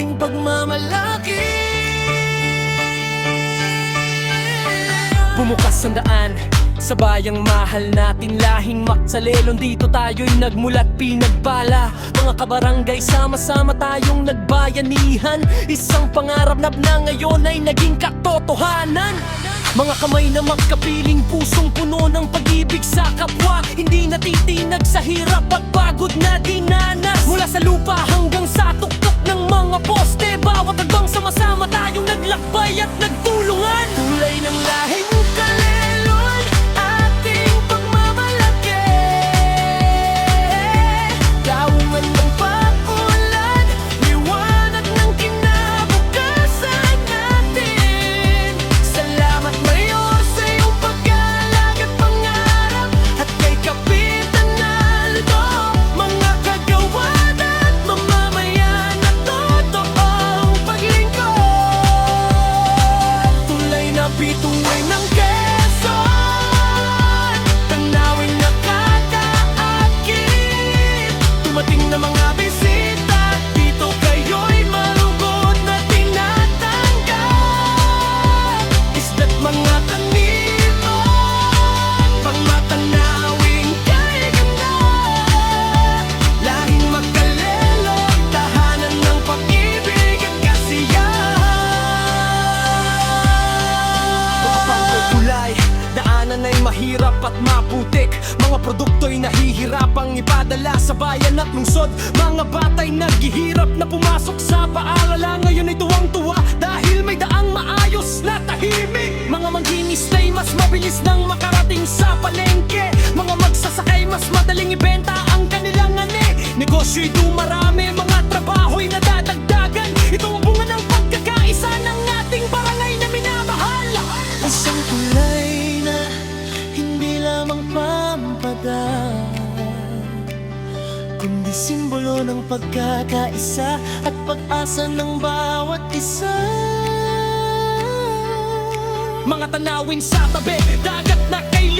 ating pagmamalaki. Bumukas ang daan sa bayang mahal natin, lahing Maksalelon. Dito tayo'y nagmulat, pinagbala. Mga kabarangay, sama-sama tayong nagbayanihan. Isang pangarap na ngayon ay naging katotohanan. Mga kamay na magkapiling, pusong puno ng pag-ibig sa kapwa. Hindi natitinag sa hirap at pagod na dinanas. Mula sa lupa hanggang sa tuktok ng mga poste, bawat agbang sama-sama tayong naglakbay at nagtulungan. Tulay ng lahing Kalelon, ating pagmamalaki. Daungan ng pag-ulan, liwanag ng kinabukasan natin. Salamat Mayor sa iyong pag-alag at pangarap, at kay Kapitan Aldo, mga kagawaran at mamamayan na totoong paglingkod. Tulay na bituin ng Quezon, tanawin nakakaakit. Tumating na mga bisita, dito kayo'y malugod na tinatanggap. Isda't mga kanito, pangmatanawing kay ganda. Lahing Magkalelo, tahanan ng pag-ibig at kasiyahan. Mga pangkukulay, daanan ay mahirap at maputik. Mga produkto'y nahihirapang ipadala sa bayan at lungsod. Mga bata'y naghihirap na pumasok sa paaralan. Ngayon ay tuwang-tuwa dahil may daang maayos na tahimik. Mga mangginistay mas mabilis nang makarating sa palengke. Mga magsasakay mas madaling ibenta ang kanilang ani. Negosyo'y dumarami, mga trabaho'y nadadagdagan. Ito ang bunga ng pagkakaisa ng ating barangay na minamahal. Isang tulay na hindi lamang pampagad, kundi simbolo ng pagkakaisa at pag-asa ng bawat isa. Mga tanawin sa tabi, dagat na kay